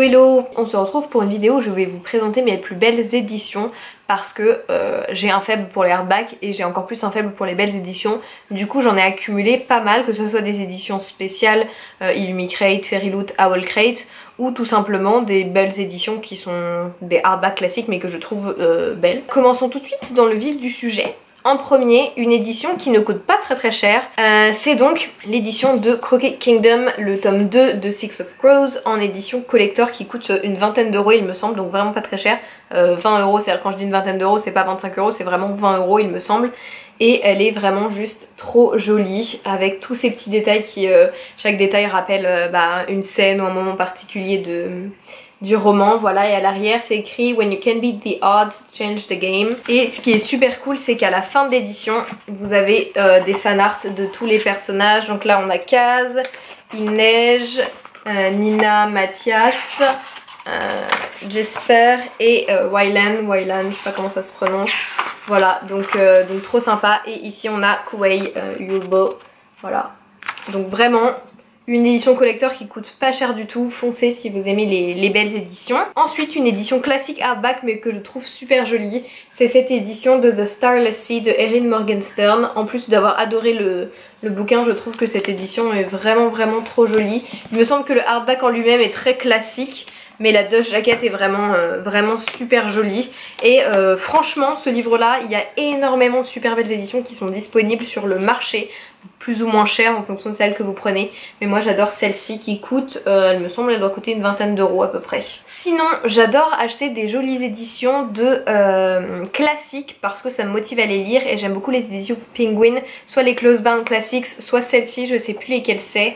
Hello, on se retrouve pour une vidéo où je vais vous présenter mes plus belles éditions parce que j'ai un faible pour les hardbacks et j'ai encore plus un faible pour les belles éditions. Du coup j'en ai accumulé pas mal, que ce soit des éditions spéciales, Illumicrate, Fairyloot, Owlcrate, ou tout simplement des belles éditions qui sont des hardbacks classiques mais que je trouve belles. Commençons tout de suite dans le vif du sujet. En premier, une édition qui ne coûte pas très cher, c'est donc l'édition de Crooked Kingdom, le tome 2 de Six of Crows en édition collector qui coûte une vingtaine d'euros il me semble, donc vraiment pas très cher, 20 euros, c'est-à-dire quand je dis une vingtaine d'euros c'est pas 25 euros, c'est vraiment 20 euros il me semble. Et elle est vraiment juste trop jolie avec tous ces petits détails qui, chaque détail rappelle une scène ou un moment particulier du roman, voilà, et à l'arrière c'est écrit When you can beat the odds, change the game. Et ce qui est super cool, c'est qu'à la fin de l'édition vous avez des fanarts de tous les personnages. Donc là on a Kaz, Inej, Nina, Mathias, Jesper et Wylan, je sais pas comment ça se prononce. Voilà, donc trop sympa. Et ici on a Kuwei Yubo, voilà, donc vraiment une édition collector qui coûte pas cher du tout, foncez si vous aimez les belles éditions. Ensuite une édition classique hardback mais que je trouve super jolie, c'est cette édition de The Starless Sea de Erin Morgenstern. En plus d'avoir adoré le bouquin, je trouve que cette édition est vraiment trop jolie. Il me semble que le hardback en lui-même est très classique, mais la dust jacket est vraiment super jolie. Et franchement ce livre là, il y a énormément de super belles éditions qui sont disponibles sur le marché, plus ou moins cher en fonction de celle que vous prenez, mais moi j'adore celle-ci qui coûte, elle me semble elle doit coûter une vingtaine d'euros à peu près. Sinon j'adore acheter des jolies éditions de classiques parce que ça me motive à les lire et j'aime beaucoup les éditions Penguin, soit les Closebound Classics, soit celle-ci, je sais plus lesquelles c'est,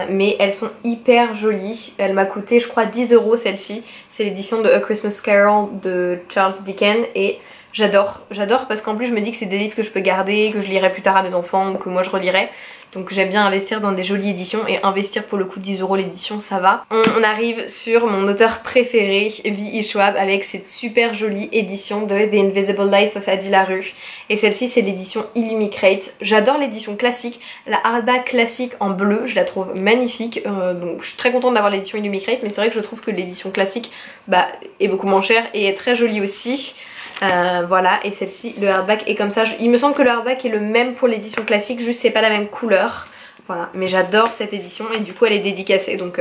mais elles sont hyper jolies. Elle m'a coûté je crois 10 euros celle-ci, c'est l'édition de A Christmas Carol de Charles Dickens et j'adore parce qu'en plus je me dis que c'est des livres que je peux garder, que je lirai plus tard à mes enfants ou que moi je relirai. Donc j'aime bien investir dans des jolies éditions et investir pour le coup 10 euros l'édition ça va. On arrive sur mon auteur préféré, V.E. Schwab, avec cette super jolie édition de The Invisible Life of Addie LaRue. Et celle-ci c'est l'édition Illumicrate. J'adore l'édition classique, la hardback classique en bleu, je la trouve magnifique. Donc je suis très contente d'avoir l'édition Illumicrate, mais c'est vrai que je trouve que l'édition classique est beaucoup moins chère et est très jolie aussi. Voilà, et celle-ci le hardback est comme ça. Il me semble que le hardback est le même pour l'édition classique, juste c'est pas la même couleur. Voilà, mais j'adore cette édition et du coup elle est dédicacée, donc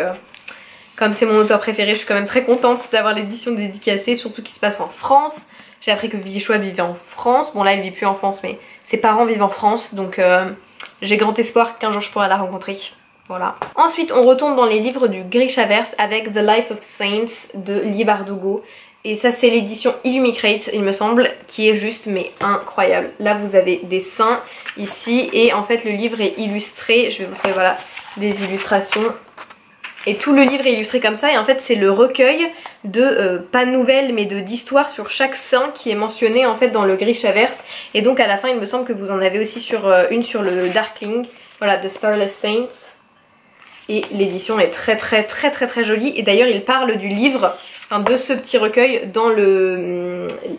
comme c'est mon auteur préféré, je suis quand même très contente d'avoir l'édition dédicacée, surtout qui se passe en France. J'ai appris que V.E. Schwab vivait en France, bon là elle vit plus en France mais ses parents vivent en France, donc j'ai grand espoir qu'un jour je pourrai la rencontrer. Voilà. Ensuite on retourne dans les livres du Grishaverse avec The Life of Saints de Leigh Bardugo. Et ça c'est l'édition Illumicrate il me semble, qui est juste mais incroyable. Là vous avez des saints ici et en fait le livre est illustré, je vais vous trouver voilà des illustrations. Et tout le livre est illustré comme ça et en fait c'est le recueil de, pas nouvelles mais d'histoires sur chaque saint qui est mentionné en fait dans le Grishaverse. Et donc à la fin il me semble que vous en avez aussi sur une sur le Darkling, voilà, The Starless Saints. Et l'édition est très jolie et d'ailleurs il parle du livre, enfin de ce petit recueil dans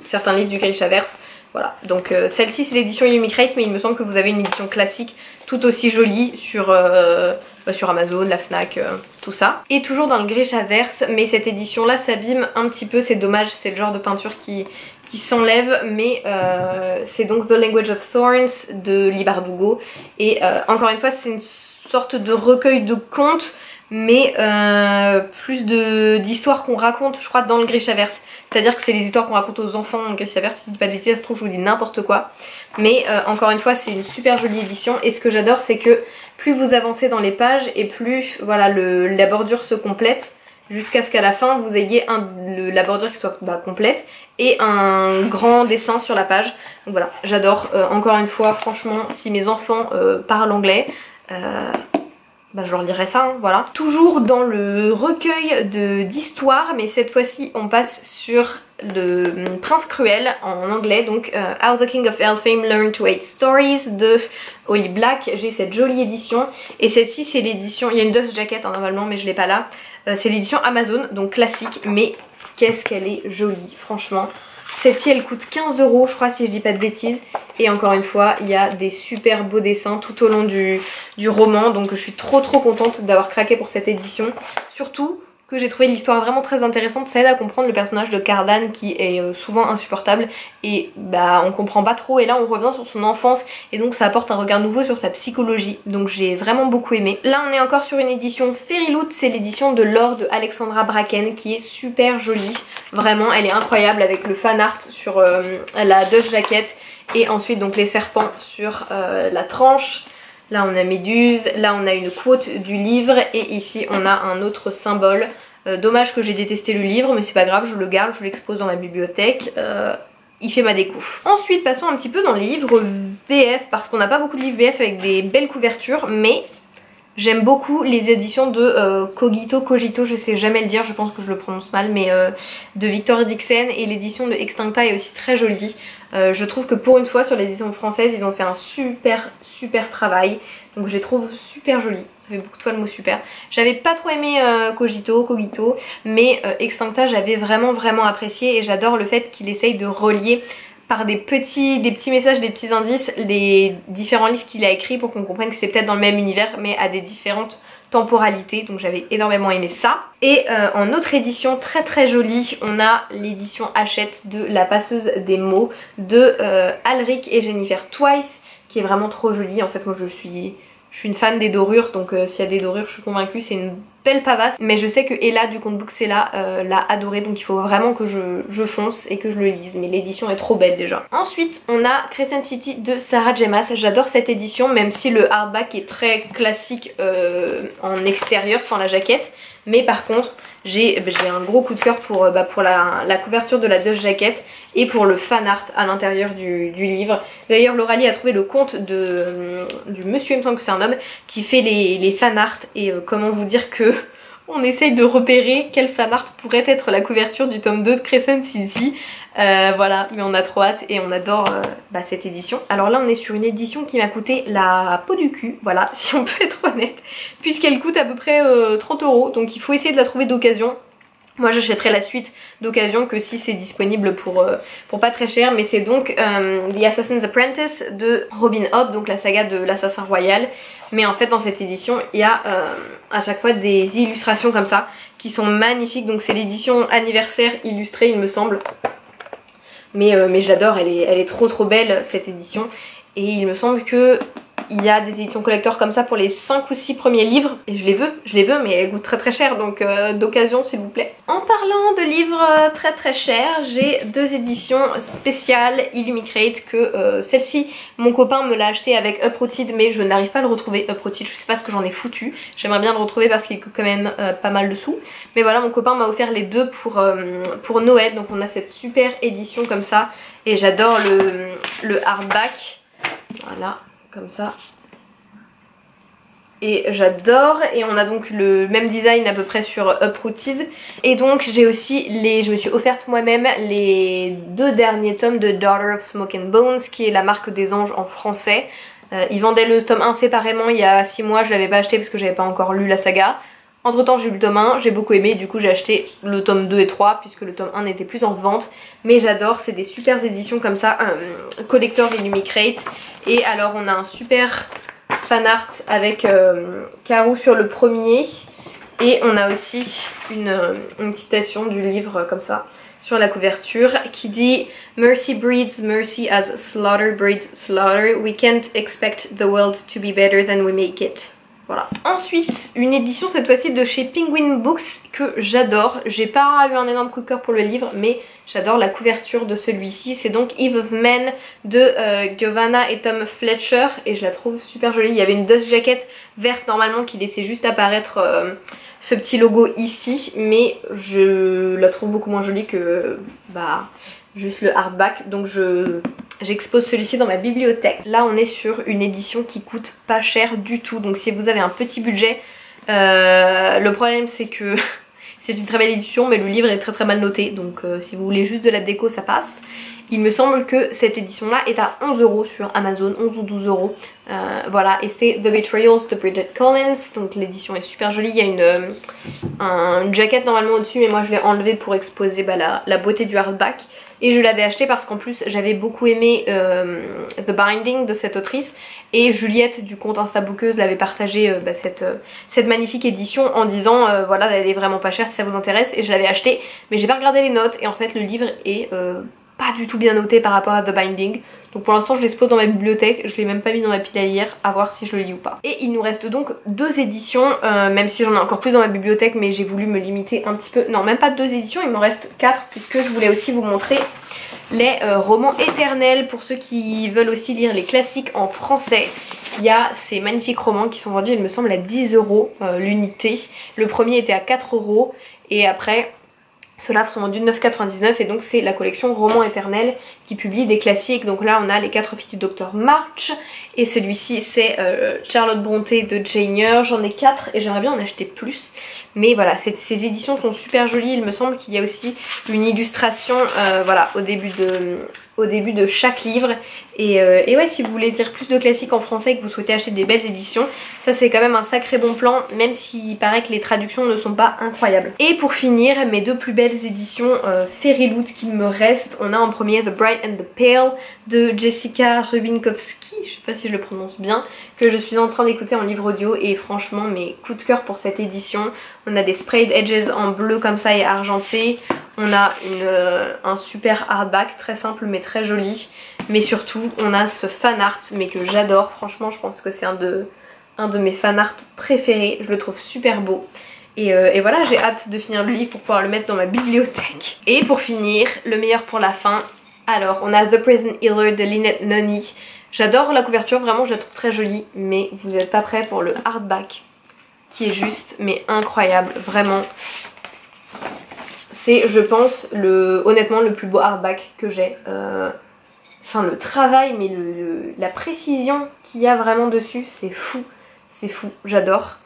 certains livres du Grishaverse. Voilà, donc celle-ci c'est l'édition Illumicrate mais il me semble que vous avez une édition classique tout aussi jolie sur Amazon, la Fnac, tout ça. Et toujours dans le Grishaverse, mais cette édition là s'abîme un petit peu, c'est dommage, c'est le genre de peinture qui s'enlève, mais c'est donc The Language of Thorns de Leigh Bardugo et encore une fois c'est une sorte de recueil de contes mais plus d'histoires qu'on raconte je crois dans le Grishaverse, c'est à dire que c'est les histoires qu'on raconte aux enfants dans le Grishaverse, si je dis pas de bêtises, ça se trouve je vous dis n'importe quoi, mais encore une fois c'est une super jolie édition et ce que j'adore c'est que plus vous avancez dans les pages et plus voilà la bordure se complète jusqu'à ce qu'à la fin vous ayez la bordure qui soit complète et un grand dessin sur la page. Donc voilà, j'adore. Encore une fois franchement si mes enfants parlent anglais je leur lirai ça, hein, voilà. Toujours dans le recueil d'histoires, mais cette fois-ci on passe sur le Prince Cruel en anglais, donc How the King of Elfhame Learned to Hate Stories de Holly Black. J'ai cette jolie édition et celle-ci c'est l'édition, il y a une dust jacket hein, normalement mais je l'ai pas là, c'est l'édition Amazon, donc classique, mais qu'est-ce qu'elle est jolie franchement. Celle-ci elle coûte 15 euros je crois si je dis pas de bêtises. Et encore une fois il y a des super beaux dessins tout au long du roman. Donc je suis trop contente d'avoir craqué pour cette édition. Surtout que j'ai trouvé l'histoire vraiment très intéressante. Ça aide à comprendre le personnage de Cardan qui est souvent insupportable et bah on comprend pas trop, et là on revient sur son enfance et donc ça apporte un regard nouveau sur sa psychologie, donc j'ai vraiment beaucoup aimé. Là on est encore sur une édition Fairyloot, c'est l'édition de l'or de Alexandra Bracken qui est super jolie, vraiment elle est incroyable avec le fan art sur la dust jacket et ensuite donc les serpents sur la tranche. Là on a Méduse, là on a une quote du livre et ici on a un autre symbole. Dommage que j'ai détesté le livre mais c'est pas grave, je le garde, je l'expose dans ma bibliothèque. Il fait ma découf. Ensuite passons un petit peu dans les livres VF parce qu'on n'a pas beaucoup de livres VF avec des belles couvertures, mais j'aime beaucoup les éditions de Cogito, je sais jamais le dire, je pense que je le prononce mal, mais de Victor Dixon, et l'édition de Extincta est aussi très jolie. Je trouve que pour une fois sur l'édition française ils ont fait un super travail, donc je les trouve super jolies, ça fait beaucoup de fois le mot super. J'avais pas trop aimé Cogito, mais Extincta j'avais vraiment apprécié, et j'adore le fait qu'il essaye de relier par des petits messages, des petits indices, les différents livres qu'il a écrits pour qu'on comprenne que c'est peut-être dans le même univers mais à des différentes temporalité, donc j'avais énormément aimé ça. Et en autre édition très jolie, on a l'édition Hachette de La Passeuse des mots de Alric et Jennifer Twice, qui est vraiment trop jolie. En fait moi je suis une fan des dorures, donc s'il y a des dorures je suis convaincue, c'est une belle pavasse, mais je sais que Ella du compte Booksella l'a adoré, donc il faut vraiment que je fonce et que je le lise, mais l'édition est trop belle déjà. Ensuite on a Crescent City de Sarah J Maas, j'adore cette édition même si le hardback est très classique en extérieur sans la jaquette, mais par contre j'ai un gros coup de cœur pour la couverture de la dust jacket et pour le fan art à l'intérieur du livre. D'ailleurs Lauralie a trouvé le compte du monsieur, il me semble que c'est un homme, qui fait les fan art, et comment vous dire que on essaye de repérer quel fan art pourrait être la couverture du tome 2 de Crescent City. Voilà, mais on a trop hâte et on adore cette édition. Alors là on est sur une édition qui m'a coûté la peau du cul, voilà, si on peut être honnête, puisqu'elle coûte à peu près 30 €, donc il faut essayer de la trouver d'occasion. Moi j'achèterai la suite d'occasion que si c'est disponible pour pas très cher, mais c'est donc The Assassin's Apprentice de Robin Hobb, donc la saga de l'assassin royal. Mais en fait dans cette édition il y a à chaque fois des illustrations comme ça qui sont magnifiques, donc c'est l'édition anniversaire illustrée il me semble. Mais je l'adore, elle est trop belle cette édition, et il me semble que il y a des éditions collector comme ça pour les 5 ou 6 premiers livres, et je les veux, mais elles coûtent très cher, donc d'occasion s'il vous plaît. En parlant de livres très chers, j'ai 2 éditions spéciales Illumicrate, que celle-ci mon copain me l'a acheté avec Uprooted, mais je n'arrive pas à le retrouver Uprooted, je sais pas ce que j'en ai foutu, j'aimerais bien le retrouver parce qu'il coûte quand même pas mal de sous, mais voilà, mon copain m'a offert les deux pour Noël, donc on a cette super édition comme ça, et j'adore le hardback, voilà, comme ça, et j'adore. Et on a donc le même design à peu près sur Uprooted, et donc j'ai aussi je me suis offerte moi-même les 2 derniers tomes de Daughter of Smoke and Bones, qui est la marque des anges en français. Ils vendaient le tome 1 séparément il y a 6 mois, je l'avais pas acheté parce que j'avais pas encore lu la saga. Entre temps j'ai eu le tome 1, j'ai beaucoup aimé, du coup j'ai acheté le tome 2 et 3 puisque le tome 1 n'était plus en vente. Mais j'adore, c'est des super éditions comme ça, collector Illumicrate. Et alors on a un super fan art avec Karou sur le premier, et on a aussi une citation du livre comme ça sur la couverture qui dit Mercy breeds mercy as slaughter breeds slaughter, we can't expect the world to be better than we make it. Voilà. Ensuite, une édition cette fois-ci de chez Penguin Books que j'adore. J'ai pas eu un énorme coup de cœur pour le livre, mais j'adore la couverture de celui-ci. C'est donc Eve of Men de Giovanna et Tom Fletcher, et je la trouve super jolie. Il y avait une dust jacket verte normalement qui laissait juste apparaître ce petit logo ici, mais je la trouve beaucoup moins jolie que juste le hardback, donc j'expose celui-ci dans ma bibliothèque. Là on est sur une édition qui coûte pas cher du tout, donc si vous avez un petit budget, le problème c'est que c'est une très belle édition mais le livre est très mal noté, donc si vous voulez juste de la déco ça passe. Il me semble que cette édition là est à 11 € sur Amazon, 11 ou 12 €. Voilà, et c'est The Betrayals de Bridget Collins, donc l'édition est super jolie. Il y a une jaquette normalement au dessus, mais moi je l'ai enlevée pour exposer la beauté du hardback. Et je l'avais acheté parce qu'en plus j'avais beaucoup aimé The Binding de cette autrice, et Juliette du compte Instabookeuse l'avait partagé cette magnifique édition en disant voilà, elle est vraiment pas chère si ça vous intéresse, et je l'avais acheté, mais j'ai pas regardé les notes et en fait le livre est pas du tout bien noté par rapport à The Binding. Donc pour l'instant je l'expose dans ma bibliothèque, je l'ai même pas mis dans ma pile à lire, à voir si je le lis ou pas. Et il nous reste donc 2 éditions, même si j'en ai encore plus dans ma bibliothèque, mais j'ai voulu me limiter un petit peu. Non, même pas 2 éditions, il m'en reste 4 puisque je voulais aussi vous montrer les romans éternels pour ceux qui veulent aussi lire les classiques en français. Il y a ces magnifiques romans qui sont vendus, il me semble, à 10 € l'unité. Le premier était à 4 € et après... ceux-là sont vendus 9,99 et donc c'est la collection Romans éternels qui publie des classiques. Donc là on a les 4 filles du Docteur March et celui-ci c'est Charlotte Brontë de Jane Eyre. J'en ai 4 et j'aimerais bien en acheter plus. Mais voilà, ces éditions sont super jolies. Il me semble qu'il y a aussi une illustration voilà, au début de chaque livre. Et ouais, si vous voulez lire plus de classiques en français et que vous souhaitez acheter des belles éditions, ça c'est quand même un sacré bon plan, même s'il paraît que les traductions ne sont pas incroyables. Et pour finir, mes 2 plus belles éditions Fairyloot qui me restent. On a en premier The Bright and the Pale de Jessica Rubinkowski, je sais pas si je le prononce bien, que je suis en train d'écouter en livre audio, et franchement mes coups de cœur pour cette édition. On a des sprayed edges en bleu comme ça et argenté. On a un super hardback très simple mais très joli. Mais surtout on a ce fan art mais que j'adore. Franchement je pense que c'est un de mes fan art préférés. Je le trouve super beau. Et voilà, j'ai hâte de finir le livre pour pouvoir le mettre dans ma bibliothèque. Et pour finir, le meilleur pour la fin. Alors on a The Prison Healer de Lynette Noni. J'adore la couverture, vraiment je la trouve très jolie. Mais vous n'êtes pas prêts pour le hardback qui est juste mais incroyable, vraiment. C'est, je pense, honnêtement le plus beau hardback que j'ai. Enfin le travail, mais la précision qu'il y a vraiment dessus, c'est fou, j'adore.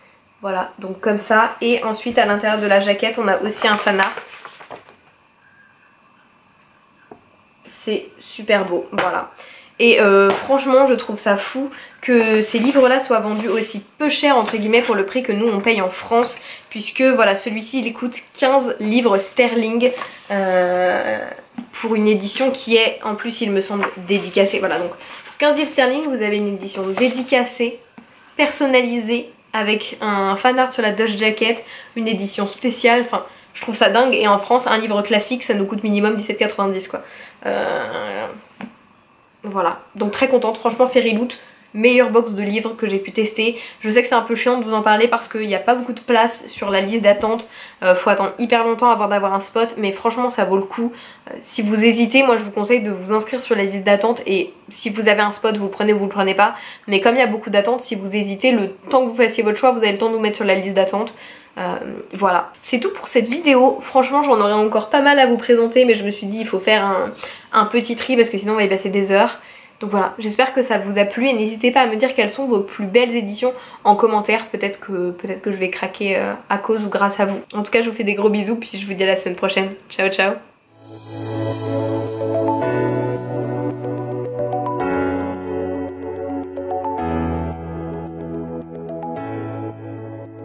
Voilà, donc comme ça. Et ensuite à l'intérieur de la jaquette on a aussi un fan art. C'est super beau, voilà. Et franchement je trouve ça fou que ces livres là soient vendus aussi peu cher entre guillemets pour le prix que nous on paye en France, puisque voilà, celui-ci il coûte 15 livres sterling pour une édition qui est en plus il me semble dédicacée. Voilà, donc pour 15 livres sterling vous avez une édition dédicacée, personnalisée, avec un fan art sur la Dutch Jacket, une édition spéciale, enfin je trouve ça dingue. Et en France un livre classique ça nous coûte minimum 17,90 quoi. Voilà, donc très contente, franchement Fairyloot, meilleure box de livres que j'ai pu tester. Je sais que c'est un peu chiant de vous en parler parce qu'il n'y a pas beaucoup de place sur la liste d'attente, faut attendre hyper longtemps avant d'avoir un spot, mais franchement ça vaut le coup. Si vous hésitez, moi je vous conseille de vous inscrire sur la liste d'attente, et si vous avez un spot vous le prenez ou vous le prenez pas, mais comme il y a beaucoup d'attentes, si vous hésitez, le temps que vous fassiez votre choix vous avez le temps de vous mettre sur la liste d'attente. Voilà, c'est tout pour cette vidéo. Franchement j'en aurais encore pas mal à vous présenter, mais je me suis dit il faut faire un petit tri parce que sinon on va y passer des heures. Donc voilà, j'espère que ça vous a plu et n'hésitez pas à me dire quelles sont vos plus belles éditions en commentaire. Peut-être que je vais craquer à cause ou grâce à vous. En tout cas je vous fais des gros bisous puis je vous dis à la semaine prochaine. Ciao ciao.